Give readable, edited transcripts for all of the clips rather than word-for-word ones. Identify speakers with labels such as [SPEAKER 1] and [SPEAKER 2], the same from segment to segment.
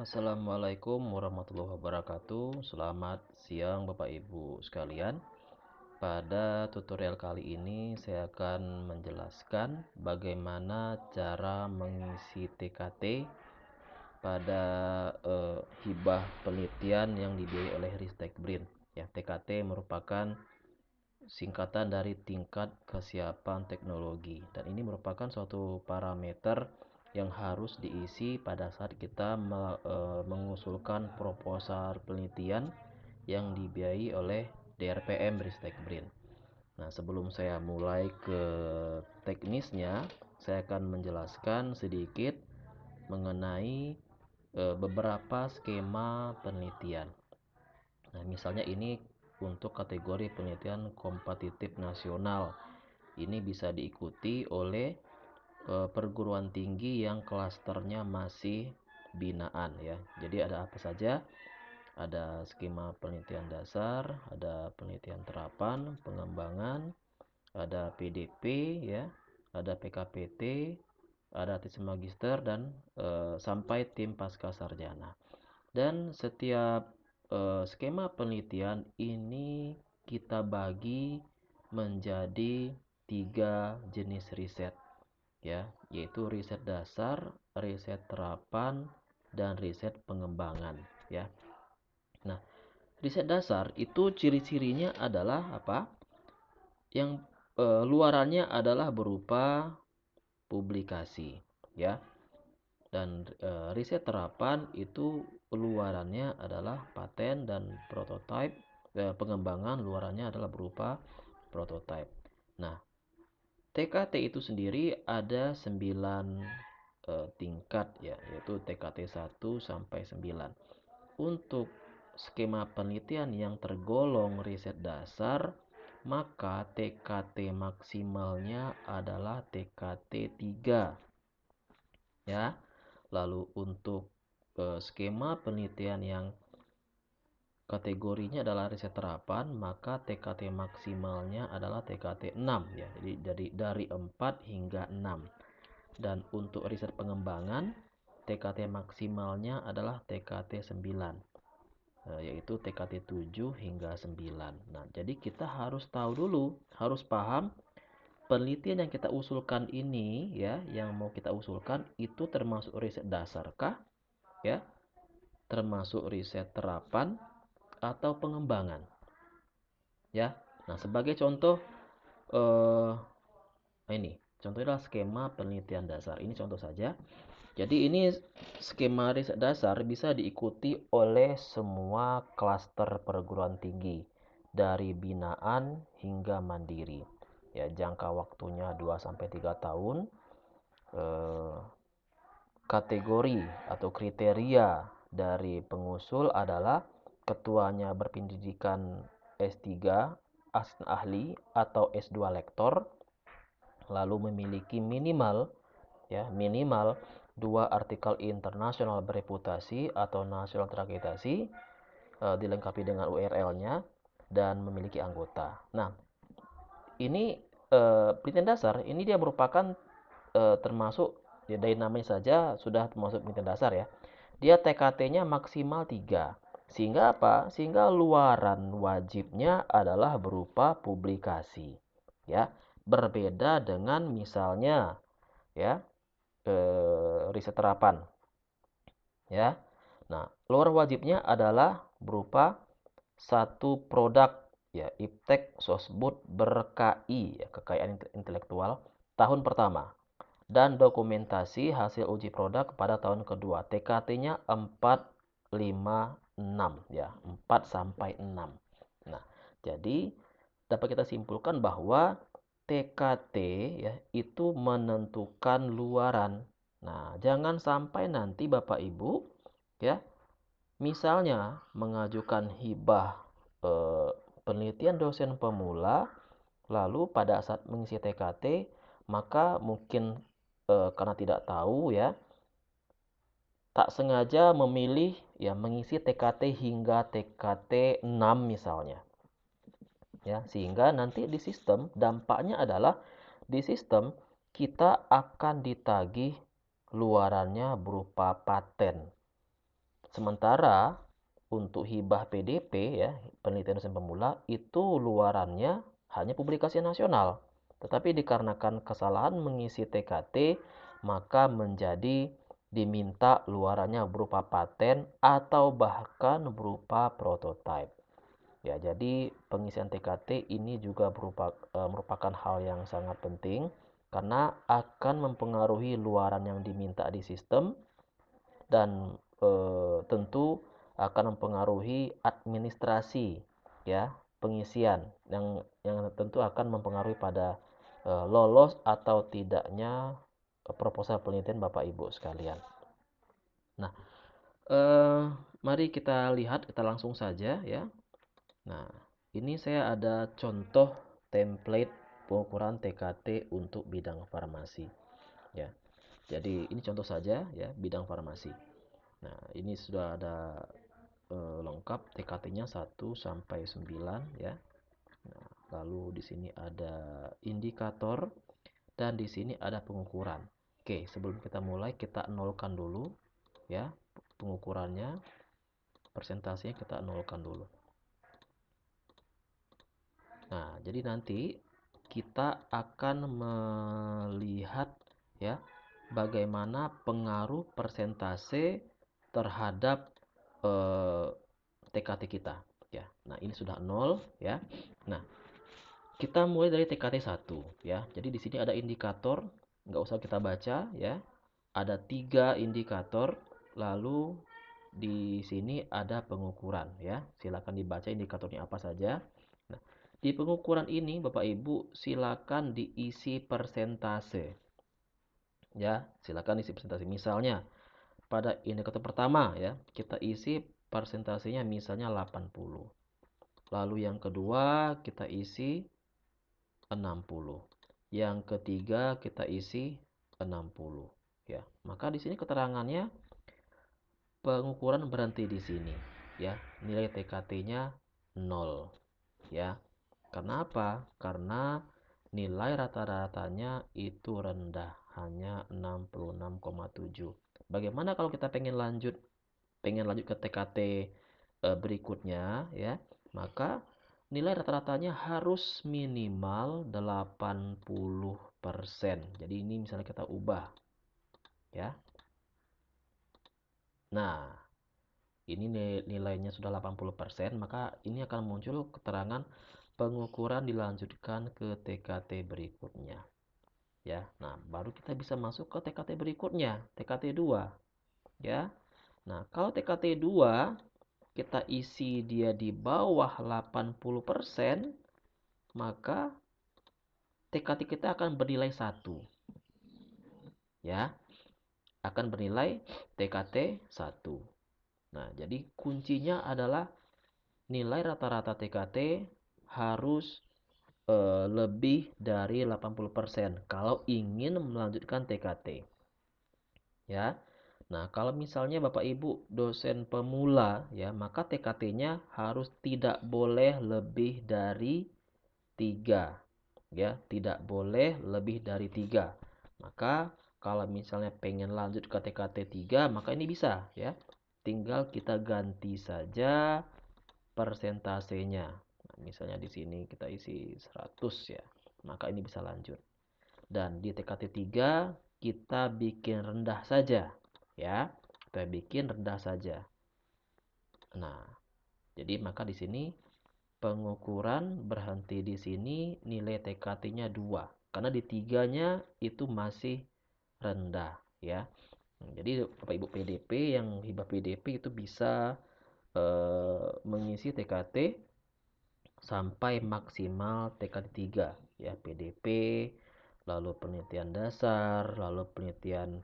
[SPEAKER 1] Assalamualaikum warahmatullahi wabarakatuh. Selamat siang Bapak Ibu sekalian. Pada tutorial kali ini saya akan menjelaskan bagaimana cara mengisi TKT pada hibah penelitian yang dibiayai oleh Ristek BRIN. Ya, TKT merupakan singkatan dari tingkat kesiapan teknologi, dan ini merupakan suatu parameter yang harus diisi pada saat kita mengusulkan proposal penelitian yang dibiayai oleh DRPM Ristek BRIN. Nah, sebelum saya mulai ke teknisnya, saya akan menjelaskan sedikit mengenai beberapa skema penelitian. Nah, misalnya ini untuk kategori penelitian kompetitif nasional. Ini bisa diikuti oleh perguruan tinggi yang klasternya masih binaan ya. Jadi ada apa saja? Ada skema penelitian dasar, ada penelitian terapan, pengembangan, ada PDP ya, ada PKPT, ada tesis magister dan sampai tim pasca sarjana. Dan setiap skema penelitian ini kita bagi menjadi 3 jenis riset ya, yaitu riset dasar, riset terapan, dan riset pengembangan ya. Nah, riset dasar itu ciri-cirinya adalah apa? Yang luarannya adalah berupa publikasi ya. Dan riset terapan itu luarannya adalah paten dan prototipe. Pengembangan luarannya adalah berupa prototipe. Nah, TKT itu sendiri ada 9 tingkat ya, yaitu TKT 1 sampai 9. Untuk skema penelitian yang tergolong riset dasar, maka TKT maksimalnya adalah TKT 3 ya. Lalu untuk skema penelitian yang kategorinya adalah riset terapan, maka TKT maksimalnya adalah TKT 6 ya. Jadi dari 4 hingga 6. Dan untuk riset pengembangan, TKT maksimalnya adalah TKT 9, yaitu TKT 7 hingga 9. Nah, jadi kita harus tahu dulu, harus paham penelitian yang kita usulkan ini ya, yang mau kita usulkan itu termasuk riset dasarkah ya, termasuk riset terapan atau pengembangan ya. Nah, sebagai contoh ini contohnya adalah skema penelitian dasar. Ini contoh saja. Jadi ini skema riset dasar bisa diikuti oleh semua klaster perguruan tinggi dari binaan hingga mandiri. Ya, jangka waktunya 2 sampai 3 tahun. Kategori atau kriteria dari pengusul adalah ketuanya berpendidikan S3, ahli atau S2 lektor, lalu memiliki minimal 2 artikel internasional bereputasi atau nasional terakreditasi, dilengkapi dengan URL-nya dan memiliki anggota. Nah, ini penelitian dasar ini dia merupakan termasuk ya, dari namanya saja sudah termasuk penelitian dasar ya. Dia TKT-nya maksimal 3. Sehingga apa? Sehingga luaran wajibnya adalah berupa publikasi ya. Berbeda dengan misalnya ya riset terapan ya. Nah, luaran wajibnya adalah berupa satu produk ya, iptek sosbud berKI ya, kekayaan intelektual tahun pertama, dan dokumentasi hasil uji produk pada tahun kedua. TKT-nya 4, 5, 6 ya, 4 sampai 6. Nah, jadi dapat kita simpulkan bahwa TKT ya itu menentukan luaran. Nah, jangan sampai nanti Bapak Ibu ya misalnya mengajukan hibah penelitian dosen pemula, lalu pada saat mengisi TKT maka mungkin karena tidak tahu ya, tak sengaja memilih ya mengisi TKT hingga TKT 6 misalnya. Ya, sehingga nanti di sistem dampaknya adalah di sistem kita akan ditagih luarannya berupa paten. Sementara untuk hibah PDP ya, penelitian dosen pemula itu luarannya hanya publikasi nasional. Tetapi dikarenakan kesalahan mengisi TKT, maka menjadi diminta luarannya berupa paten atau bahkan berupa prototipe. Ya, jadi pengisian TKT ini juga merupakan hal yang sangat penting karena akan mempengaruhi luaran yang diminta di sistem dan tentu akan mempengaruhi administrasi ya pengisian yang tentu akan mempengaruhi pada lolos atau tidaknya proposal penelitian Bapak Ibu sekalian. Nah, mari kita lihat, kita langsung saja ya. Nah, ini saya ada contoh template pengukuran TKT untuk bidang farmasi ya. Jadi ini contoh saja ya bidang farmasi. Nah, ini sudah ada lengkap TKT-nya 1 sampai 9 ya. Nah, lalu di sini ada indikator dan di sini ada pengukuran. Oke, sebelum kita mulai kita nolkan dulu ya pengukurannya, persentasenya kita nolkan dulu. Nah, jadi nanti kita akan melihat ya bagaimana pengaruh persentase terhadap TKT kita ya. Nah, ini sudah 0 ya. Nah, kita mulai dari TKT 1 ya. Jadi di sini ada indikator, nggak usah kita baca ya. Ada 3 indikator, lalu di sini ada pengukuran ya. Silakan dibaca indikatornya apa saja. Nah, di pengukuran ini Bapak Ibu silakan diisi persentase. Ya, silakan isi persentase. Misalnya pada indikator pertama ya, kita isi persentasenya misalnya 80. Lalu yang kedua kita isi 60. Yang ketiga kita isi 60 ya. Maka di sini keterangannya pengukuran berhenti di sini ya. Nilai TKT-nya 0 ya. Karena apa? Karena nilai rata-ratanya itu rendah, hanya 66,7. Bagaimana kalau kita pengen lanjut ke TKT berikutnya ya? Maka nilai rata-ratanya harus minimal 80%. Jadi ini misalnya kita ubah ya. Nah, ini nilainya sudah 80%, maka ini akan muncul keterangan pengukuran dilanjutkan ke TKT berikutnya. Ya. Nah, baru kita bisa masuk ke TKT berikutnya, TKT 2, ya. Nah, kalau TKT 2 kita isi dia di bawah 80%, maka TKT kita akan bernilai 1. Ya. Akan bernilai TKT 1. Nah, jadi kuncinya adalah nilai rata-rata TKT harus lebih dari 80% kalau ingin melanjutkan TKT. Ya. Nah, kalau misalnya Bapak Ibu dosen pemula ya, maka TKT-nya harus tidak boleh lebih dari 3. Ya, tidak boleh lebih dari 3. Maka kalau misalnya pengen lanjut ke TKT 3, maka ini bisa ya. Tinggal kita ganti saja persentasenya. Nah, misalnya di sini kita isi 100 ya. Maka ini bisa lanjut. Dan di TKT 3 kita bikin rendah saja ya. Kita bikin rendah saja. Nah, jadi maka di sini pengukuran berhenti di sini, nilai TKT-nya 2. Karena di 3-nya itu masih rendah ya. Jadi Bapak Ibu PDP yang hibah PDP itu bisa mengisi TKT sampai maksimal TKT 3 ya, PDP, lalu penelitian dasar, lalu penelitian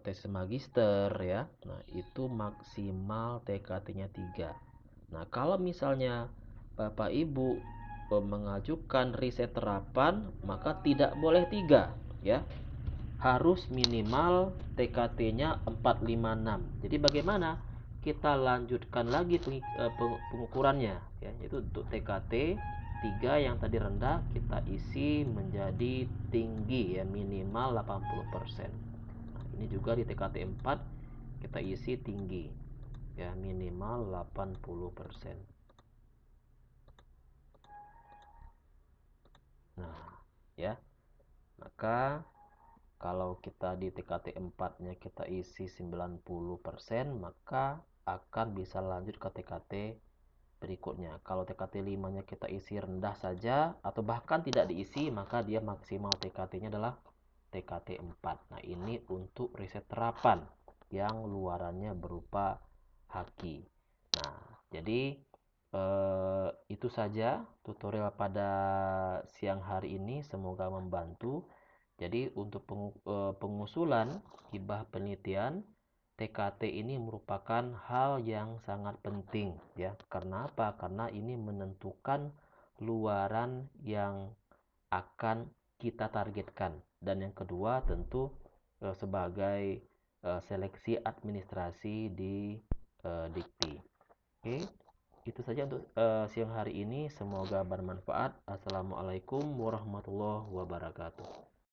[SPEAKER 1] tesis magister ya. Nah, itu maksimal TKT-nya 3. Nah, kalau misalnya Bapak Ibu mengajukan riset terapan, maka tidak boleh 3 ya. Harus minimal TKT-nya 456. Jadi bagaimana? Kita lanjutkan lagi pengukurannya ya, yaitu untuk TKT 3 yang tadi rendah kita isi menjadi tinggi ya, minimal 80%. Nah, ini juga di TKT 4 kita isi tinggi, ya, minimal 80%. Nah, ya, maka kalau kita di TKT 4-nya kita isi 90%, maka akan bisa lanjut ke TKT berikutnya. Kalau TKT 5-nya kita isi rendah saja atau bahkan tidak diisi, maka dia maksimal TKT-nya adalah TKT 4. Nah, ini untuk riset terapan yang luarannya berupa haki. Nah, jadi itu saja tutorial pada siang hari ini, semoga membantu. Jadi untuk pengusulan hibah penelitian, TKT ini merupakan hal yang sangat penting, ya. Karena apa? Karena ini menentukan luaran yang akan kita targetkan. Dan yang kedua tentu sebagai seleksi administrasi di Dikti. Oke, itu saja untuk siang hari ini. Semoga bermanfaat. Assalamualaikum warahmatullahi wabarakatuh.